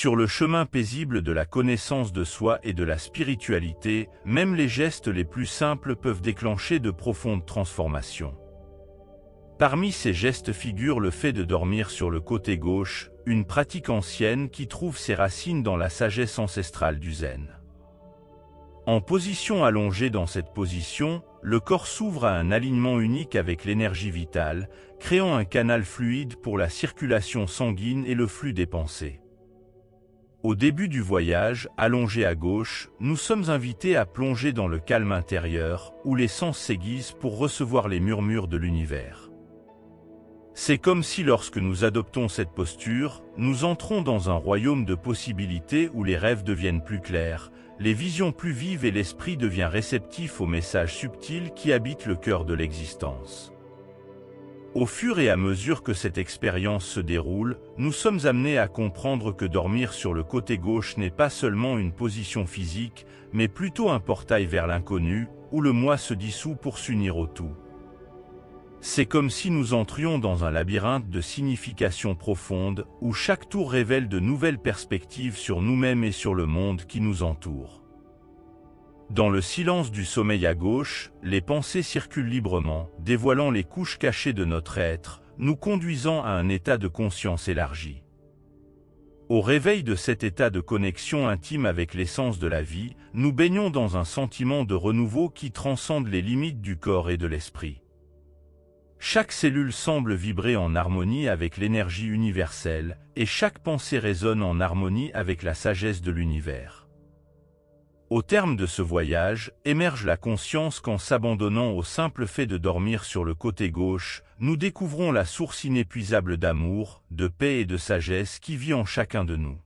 Sur le chemin paisible de la connaissance de soi et de la spiritualité, même les gestes les plus simples peuvent déclencher de profondes transformations. Parmi ces gestes figure le fait de dormir sur le côté gauche, une pratique ancienne qui trouve ses racines dans la sagesse ancestrale du Zen. En position allongée dans cette position, le corps s'ouvre à un alignement unique avec l'énergie vitale, créant un canal fluide pour la circulation sanguine et le flux des pensées. Au début du voyage, allongé à gauche, nous sommes invités à plonger dans le calme intérieur, où les sens s'aiguisent pour recevoir les murmures de l'univers. C'est comme si lorsque nous adoptons cette posture, nous entrons dans un royaume de possibilités où les rêves deviennent plus clairs, les visions plus vives et l'esprit devient réceptif aux messages subtils qui habitent le cœur de l'existence. Au fur et à mesure que cette expérience se déroule, nous sommes amenés à comprendre que dormir sur le côté gauche n'est pas seulement une position physique, mais plutôt un portail vers l'inconnu, où le moi se dissout pour s'unir au tout. C'est comme si nous entrions dans un labyrinthe de significations profondes, où chaque tour révèle de nouvelles perspectives sur nous-mêmes et sur le monde qui nous entoure. Dans le silence du sommeil à gauche, les pensées circulent librement, dévoilant les couches cachées de notre être, nous conduisant à un état de conscience élargi. Au réveil de cet état de connexion intime avec l'essence de la vie, nous baignons dans un sentiment de renouveau qui transcende les limites du corps et de l'esprit. Chaque cellule semble vibrer en harmonie avec l'énergie universelle, et chaque pensée résonne en harmonie avec la sagesse de l'univers. Au terme de ce voyage, émerge la conscience qu'en s'abandonnant au simple fait de dormir sur le côté gauche, nous découvrons la source inépuisable d'amour, de paix et de sagesse qui vit en chacun de nous.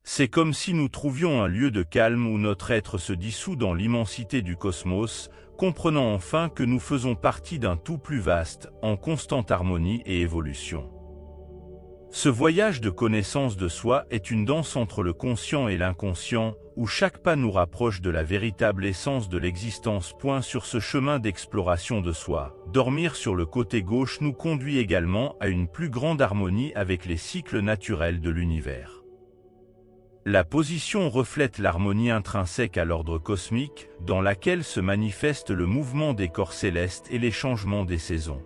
C'est comme si nous trouvions un lieu de calme où notre être se dissout dans l'immensité du cosmos, comprenant enfin que nous faisons partie d'un tout plus vaste, en constante harmonie et évolution. Ce voyage de connaissance de soi est une danse entre le conscient et l'inconscient, où chaque pas nous rapproche de la véritable essence de l'existence. Sur ce chemin d'exploration de soi, dormir sur le côté gauche nous conduit également à une plus grande harmonie avec les cycles naturels de l'univers. La position reflète l'harmonie intrinsèque à l'ordre cosmique, dans laquelle se manifeste le mouvement des corps célestes et les changements des saisons.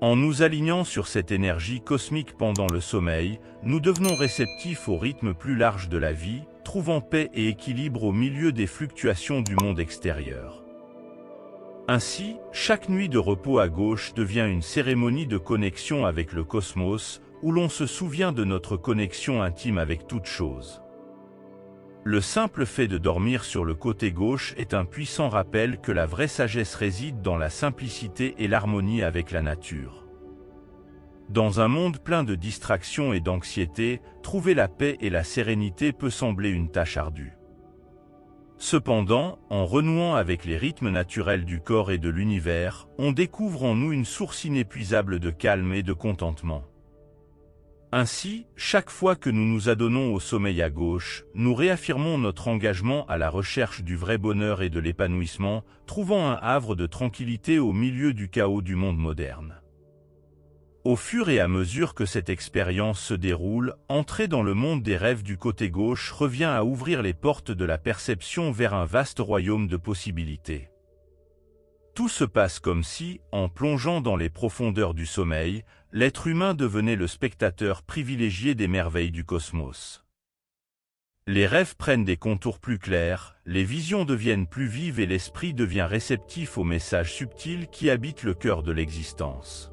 En nous alignant sur cette énergie cosmique pendant le sommeil, nous devenons réceptifs au rythme plus large de la vie, trouvant paix et équilibre au milieu des fluctuations du monde extérieur. Ainsi, chaque nuit de repos à gauche devient une cérémonie de connexion avec le cosmos, où l'on se souvient de notre connexion intime avec toute chose. Le simple fait de dormir sur le côté gauche est un puissant rappel que la vraie sagesse réside dans la simplicité et l'harmonie avec la nature. Dans un monde plein de distractions et d'anxiété, trouver la paix et la sérénité peut sembler une tâche ardue. Cependant, en renouant avec les rythmes naturels du corps et de l'univers, on découvre en nous une source inépuisable de calme et de contentement. Ainsi, chaque fois que nous nous adonnons au sommeil à gauche, nous réaffirmons notre engagement à la recherche du vrai bonheur et de l'épanouissement, trouvant un havre de tranquillité au milieu du chaos du monde moderne. Au fur et à mesure que cette expérience se déroule, entrer dans le monde des rêves du côté gauche revient à ouvrir les portes de la perception vers un vaste royaume de possibilités. Tout se passe comme si, en plongeant dans les profondeurs du sommeil, l'être humain devenait le spectateur privilégié des merveilles du cosmos. Les rêves prennent des contours plus clairs, les visions deviennent plus vives et l'esprit devient réceptif aux messages subtils qui habitent le cœur de l'existence.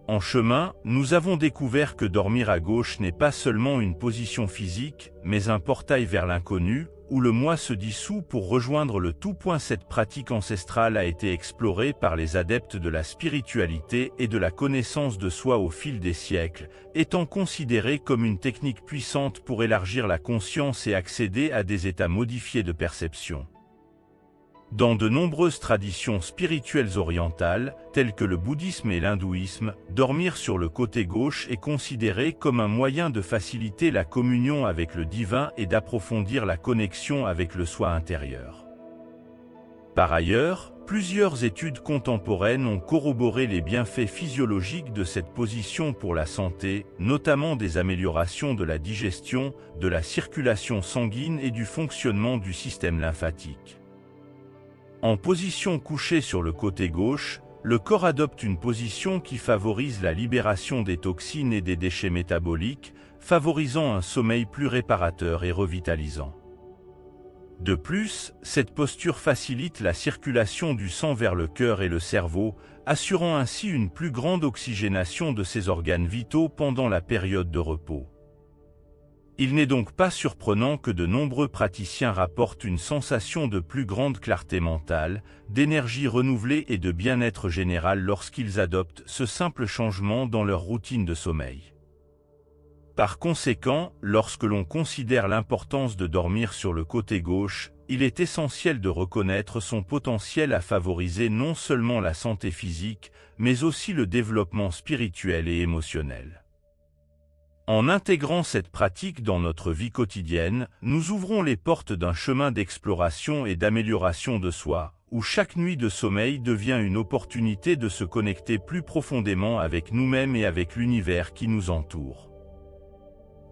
En chemin, nous avons découvert que dormir à gauche n'est pas seulement une position physique, mais un portail vers l'inconnu, où le moi se dissout pour rejoindre le tout. Cette pratique ancestrale a été explorée par les adeptes de la spiritualité et de la connaissance de soi au fil des siècles, étant considérée comme une technique puissante pour élargir la conscience et accéder à des états modifiés de perception. Dans de nombreuses traditions spirituelles orientales, telles que le bouddhisme et l'hindouisme, dormir sur le côté gauche est considéré comme un moyen de faciliter la communion avec le divin et d'approfondir la connexion avec le soi intérieur. Par ailleurs, Plusieurs études contemporaines ont corroboré les bienfaits physiologiques de cette position pour la santé, notamment des améliorations de la digestion, de la circulation sanguine et du fonctionnement du système lymphatique. En position couchée sur le côté gauche, le corps adopte une position qui favorise la libération des toxines et des déchets métaboliques, favorisant un sommeil plus réparateur et revitalisant. De plus, cette posture facilite la circulation du sang vers le cœur et le cerveau, assurant ainsi une plus grande oxygénation de ces organes vitaux pendant la période de repos. Il n'est donc pas surprenant que de nombreux praticiens rapportent une sensation de plus grande clarté mentale, d'énergie renouvelée et de bien-être général lorsqu'ils adoptent ce simple changement dans leur routine de sommeil. Par conséquent, lorsque l'on considère l'importance de dormir sur le côté gauche, il est essentiel de reconnaître son potentiel à favoriser non seulement la santé physique, mais aussi le développement spirituel et émotionnel. En intégrant cette pratique dans notre vie quotidienne, nous ouvrons les portes d'un chemin d'exploration et d'amélioration de soi, où chaque nuit de sommeil devient une opportunité de se connecter plus profondément avec nous-mêmes et avec l'univers qui nous entoure.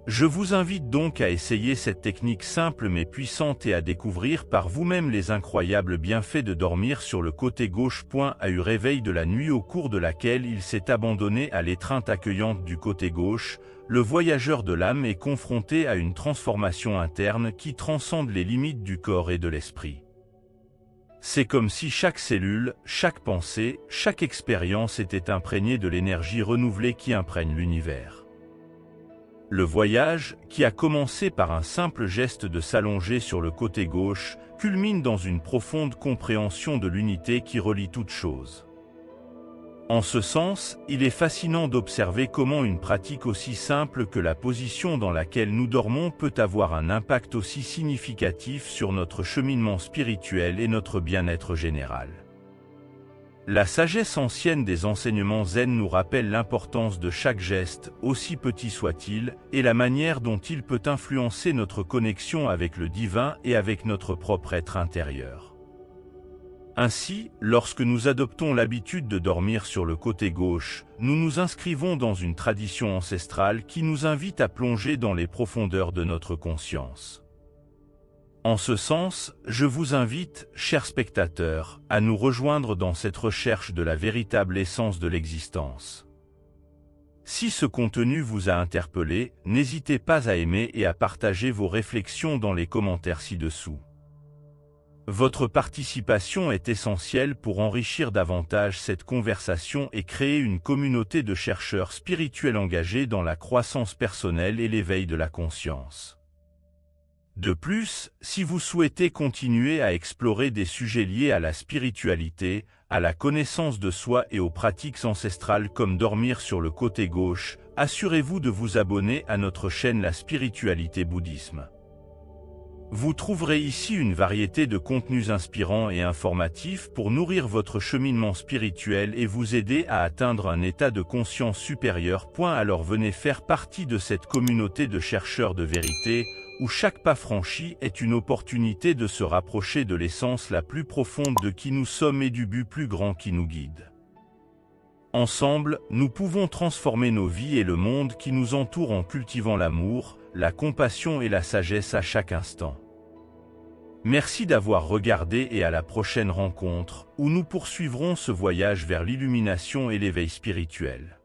Je vous invite donc à essayer cette technique simple mais puissante et à découvrir par vous-même les incroyables bienfaits de dormir sur le côté gauche. A eu réveil de la nuit au cours de laquelle il s'est abandonné à l'étreinte accueillante du côté gauche, le voyageur de l'âme est confronté à une transformation interne qui transcende les limites du corps et de l'esprit. C'est comme si chaque cellule, chaque pensée, chaque expérience était imprégnée de l'énergie renouvelée qui imprègne l'univers. Le voyage, qui a commencé par un simple geste de s'allonger sur le côté gauche, culmine dans une profonde compréhension de l'unité qui relie toutes choses. En ce sens, il est fascinant d'observer comment une pratique aussi simple que la position dans laquelle nous dormons peut avoir un impact aussi significatif sur notre cheminement spirituel et notre bien-être général. La sagesse ancienne des enseignements zen nous rappelle l'importance de chaque geste, aussi petit soit-il, et la manière dont il peut influencer notre connexion avec le divin et avec notre propre être intérieur. Ainsi, lorsque nous adoptons l'habitude de dormir sur le côté gauche, nous nous inscrivons dans une tradition ancestrale qui nous invite à plonger dans les profondeurs de notre conscience. En ce sens, je vous invite, chers spectateurs, à nous rejoindre dans cette recherche de la véritable essence de l'existence. Si ce contenu vous a interpellé, n'hésitez pas à aimer et à partager vos réflexions dans les commentaires ci-dessous. Votre participation est essentielle pour enrichir davantage cette conversation et créer une communauté de chercheurs spirituels engagés dans la croissance personnelle et l'éveil de la conscience. De plus, si vous souhaitez continuer à explorer des sujets liés à la spiritualité, à la connaissance de soi et aux pratiques ancestrales comme dormir sur le côté gauche, assurez-vous de vous abonner à notre chaîne La Spiritualité Bouddhisme. Vous trouverez ici une variété de contenus inspirants et informatifs pour nourrir votre cheminement spirituel et vous aider à atteindre un état de conscience supérieur. Alors venez faire partie de cette communauté de chercheurs de vérité, où chaque pas franchi est une opportunité de se rapprocher de l'essence la plus profonde de qui nous sommes et du but plus grand qui nous guide. Ensemble, nous pouvons transformer nos vies et le monde qui nous entoure en cultivant l'amour, la compassion et la sagesse à chaque instant. Merci d'avoir regardé et à la prochaine rencontre, où nous poursuivrons ce voyage vers l'illumination et l'éveil spirituel.